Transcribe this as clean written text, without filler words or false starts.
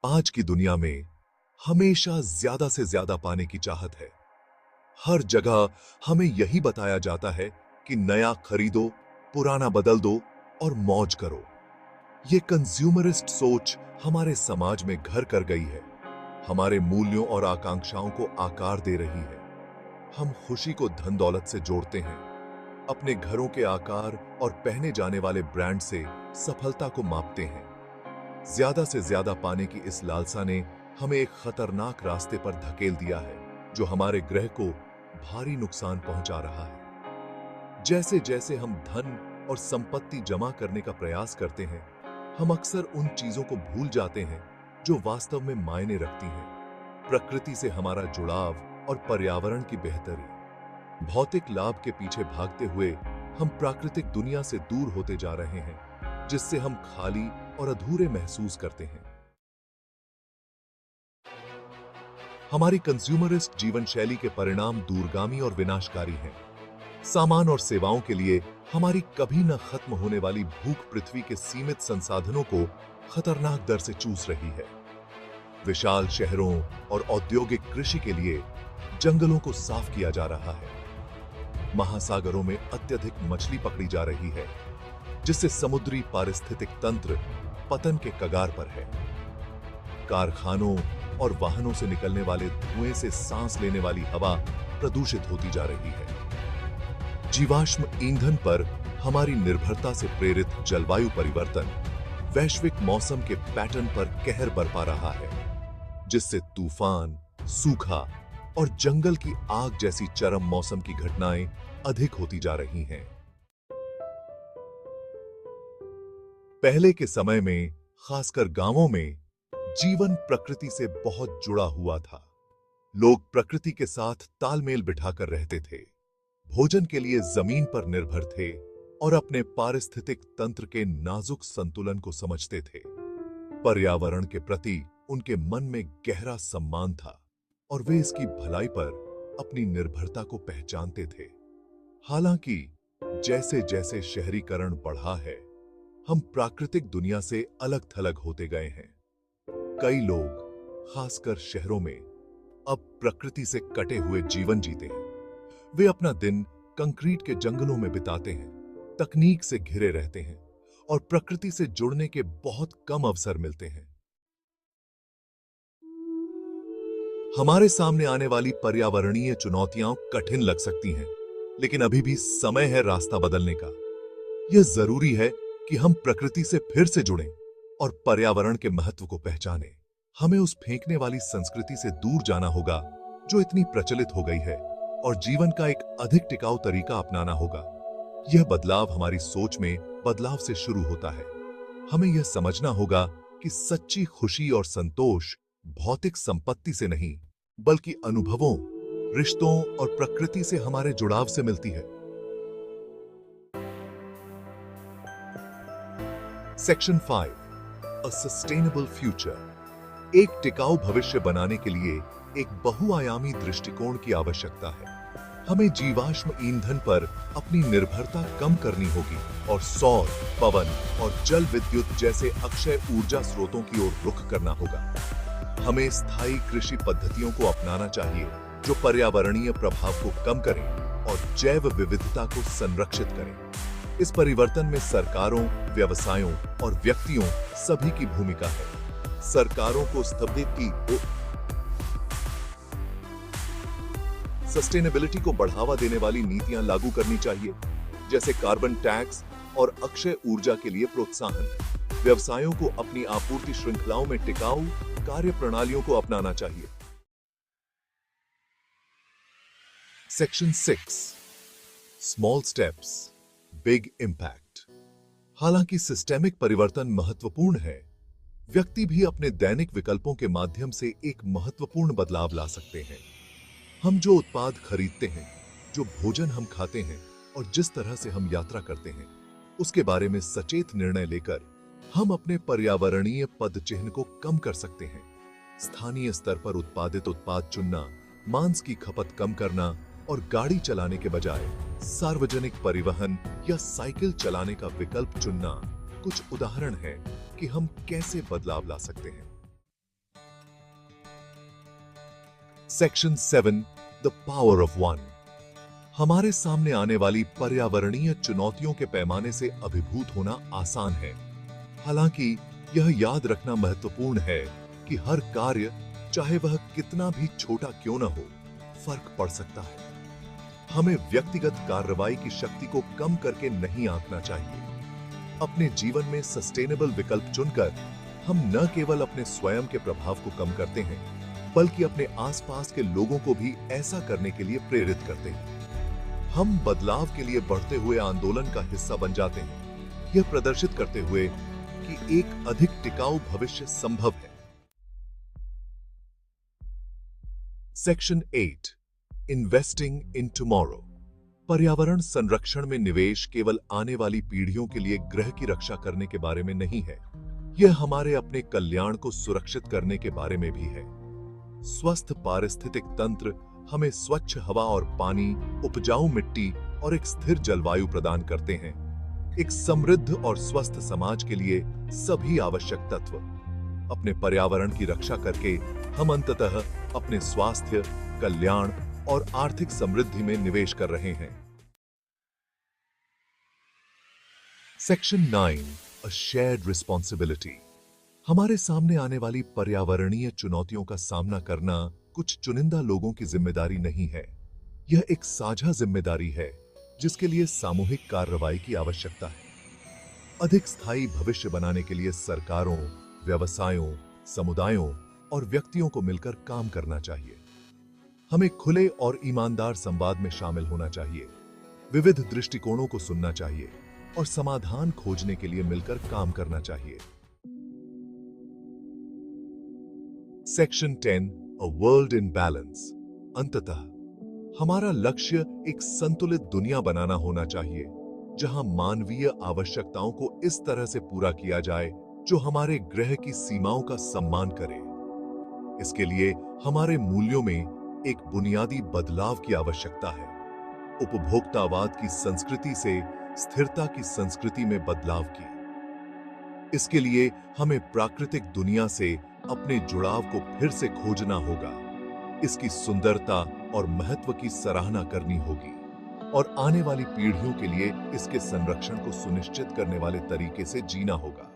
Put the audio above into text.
आज की दुनिया में हमेशा ज्यादा से ज्यादा पाने की चाहत है। हर जगह हमें यही बताया जाता है कि नया खरीदो, पुराना बदल दो और मौज करो। ये कंज्यूमरिस्ट सोच हमारे समाज में घर कर गई है, हमारे मूल्यों और आकांक्षाओं को आकार दे रही है। हम खुशी को धन दौलत से जोड़ते हैं, अपने घरों के आकार और पहने जाने वाले ब्रांड से सफलता को मापते हैं। ज्यादा से ज्यादा पाने की इस लालसा ने हमें एक खतरनाक रास्ते पर धकेल दिया है, जो हमारे ग्रह को भारी नुकसान पहुंचा रहा है। जैसे जैसे हम धन और संपत्ति जमा करने का प्रयास करते हैं, हम अक्सर उन चीजों को भूल जाते हैं जो वास्तव में मायने रखती हैं। प्रकृति से हमारा जुड़ाव और पर्यावरण की बेहतरी। भौतिक लाभ के पीछे भागते हुए हम प्राकृतिक दुनिया से दूर होते जा रहे हैं, जिससे हम खाली और अधूरे महसूस करते हैं। हमारी कंज्यूमरिस्ट जीवन शैली के परिणाम दूरगामी और विनाशकारी हैं। सामान और सेवाओं के लिए हमारी कभी न खत्म होने वाली भूख पृथ्वी के सीमित संसाधनों को खतरनाक दर से चूस रही है। विशाल शहरों और औद्योगिक कृषि के लिए जंगलों को साफ किया जा रहा है। महासागरों में अत्यधिक मछली पकड़ी जा रही है, जिससे समुद्री पारिस्थितिक तंत्र पतन के कगार पर है। कारखानों और वाहनों से निकलने वाले धुएं से सांस लेने वाली हवा प्रदूषित होती जा रही है। जीवाश्म ईंधन पर हमारी निर्भरता से प्रेरित जलवायु परिवर्तन वैश्विक मौसम के पैटर्न पर कहर बरपा रहा है, जिससे तूफान, सूखा और जंगल की आग जैसी चरम मौसम की घटनाएं अधिक होती जा रही हैं। पहले के समय में, खासकर गांवों में, जीवन प्रकृति से बहुत जुड़ा हुआ था। लोग प्रकृति के साथ तालमेल बिठाकर रहते थे, भोजन के लिए जमीन पर निर्भर थे और अपने पारिस्थितिक तंत्र के नाजुक संतुलन को समझते थे। पर्यावरण के प्रति उनके मन में गहरा सम्मान था और वे इसकी भलाई पर अपनी निर्भरता को पहचानते थे। हालांकि जैसे जैसे शहरीकरण बढ़ा है, हम प्राकृतिक दुनिया से अलग थलग होते गए हैं। कई लोग, खासकर शहरों में, अब प्रकृति से कटे हुए जीवन जीते हैं। वे अपना दिन कंक्रीट के जंगलों में बिताते हैं, तकनीक से घिरे रहते हैं और प्रकृति से जुड़ने के बहुत कम अवसर मिलते हैं। हमारे सामने आने वाली पर्यावरणीय चुनौतियां कठिन लग सकती हैं, लेकिन अभी भी समय है रास्ता बदलने का। यह जरूरी है कि हम प्रकृति से फिर से जुड़ें और पर्यावरण के महत्व को पहचानें। हमें उस फेंकने वाली संस्कृति से दूर जाना होगा जो इतनी प्रचलित हो गई है, और जीवन का एक अधिक टिकाऊ तरीका अपनाना होगा। यह बदलाव हमारी सोच में बदलाव से शुरू होता है। हमें यह समझना होगा कि सच्ची खुशी और संतोष भौतिक संपत्ति से नहीं, बल्कि अनुभवों, रिश्तों और प्रकृति से हमारे जुड़ाव से मिलती है। Section 5, a sustainable future. एक टिकाऊ भविष्य बनाने के लिए एक बहुआयामी दृष्टिकोण की आवश्यकता है। हमें जीवाश्म ईंधन पर अपनी निर्भरता कम करनी होगी और सौर, पवन और जल विद्युत जैसे अक्षय ऊर्जा स्रोतों की ओर रुख करना होगा। हमें स्थायी कृषि पद्धतियों को अपनाना चाहिए जो पर्यावरणीय प्रभाव को कम करें और जैव विविधता को संरक्षित करें। इस परिवर्तन में सरकारों, व्यवसायों और व्यक्तियों सभी की भूमिका है। सरकारों को सस्टेनेबिलिटी को बढ़ावा देने वाली नीतियां लागू करनी चाहिए, जैसे कार्बन टैक्स और अक्षय ऊर्जा के लिए प्रोत्साहन। व्यवसायों को अपनी आपूर्ति श्रृंखलाओं में टिकाऊ कार्य प्रणालियों को अपनाना चाहिए। Section 6, small steps, big impact. हालांकि सिस्टेमिक परिवर्तन महत्वपूर्ण है, व्यक्ति भी अपने दैनिक विकल्पों के माध्यम से एक महत्वपूर्ण बदलाव ला सकते हैं। हम जो उत्पाद खरीदते हैं, जो भोजन हम खाते हैं और जिस तरह से हम यात्रा करते हैं, उसके बारे में सचेत निर्णय लेकर हम अपने पर्यावरणीय पदचिह्न को कम कर सकते हैं। स्थानीय स्तर पर उत्पादित उत्पाद चुनना, मांस की खपत कम करना और गाड़ी चलाने के बजाय सार्वजनिक परिवहन या साइकिल चलाने का विकल्प चुनना कुछ उदाहरण हैं कि हम कैसे बदलाव ला सकते हैं। Section 7, the power of one. हमारे सामने आने वाली पर्यावरणीय चुनौतियों के पैमाने से अभिभूत होना आसान है। हालांकि यह याद रखना महत्वपूर्ण है कि हर कार्य, चाहे वह कितना भी छोटा क्यों न हो, फर्क पड़ सकता है। हमें व्यक्तिगत कार्रवाई की शक्ति को कम करके नहीं आंकना चाहिए। अपने जीवन में सस्टेनेबल विकल्प चुनकर हम न केवल अपने स्वयं के प्रभाव को कम करते हैं, बल्कि अपने आसपास के लोगों को भी ऐसा करने के लिए प्रेरित करते हैं। हम बदलाव के लिए बढ़ते हुए आंदोलन का हिस्सा बन जाते हैं, यह प्रदर्शित करते हुए कि एक अधिक टिकाऊ भविष्य संभव है। Section 8, investing in tomorrow. पर्यावरण संरक्षण में निवेश केवल आने वाली पीढ़ियों के लिए ग्रह की रक्षा करने के बारे में नहीं है, यह हमारे अपने कल्याण को सुरक्षित करने के बारे में भी है। स्वस्थ पारिस्थितिक तंत्र हमें स्वच्छ हवा और पानी, उपजाऊ मिट्टी और एक स्थिर जलवायु प्रदान करते हैं। एक समृद्ध और स्वस्थ समाज के लिए सभी आवश्यक तत्व। अपने पर्यावरण की रक्षा करके हम अंततः अपने स्वास्थ्य, कल्याण और आर्थिक समृद्धि में निवेश कर रहे हैं। Section 9, a shared responsibility. हमारे सामने आने वाली पर्यावरणीय चुनौतियों का सामना करना कुछ चुनिंदा लोगों की जिम्मेदारी नहीं है। यह एक साझा जिम्मेदारी है जिसके लिए सामूहिक कार्रवाई की आवश्यकता है। अधिक स्थायी भविष्य बनाने के लिए सरकारों, व्यवसायों, समुदायों और व्यक्तियों को मिलकर काम करना चाहिए। हमें खुले और ईमानदार संवाद में शामिल होना चाहिए, विविध दृष्टिकोणों को सुनना चाहिए और समाधान खोजने के लिए मिलकर काम करना चाहिए। Section 10, a world in balance. अंततः हमारा लक्ष्य एक संतुलित दुनिया बनाना होना चाहिए, जहां मानवीय आवश्यकताओं को इस तरह से पूरा किया जाए जो हमारे ग्रह की सीमाओं का सम्मान करे। इसके लिए हमारे मूल्यों में एक बुनियादी बदलाव की आवश्यकता है। उपभोक्तावाद की संस्कृति से स्थिरता की संस्कृति में बदलाव की। इसके लिए हमें प्राकृतिक दुनिया से अपने जुड़ाव को फिर से खोजना होगा, इसकी सुंदरता और महत्व की सराहना करनी होगी और आने वाली पीढ़ियों के लिए इसके संरक्षण को सुनिश्चित करने वाले तरीके से जीना होगा।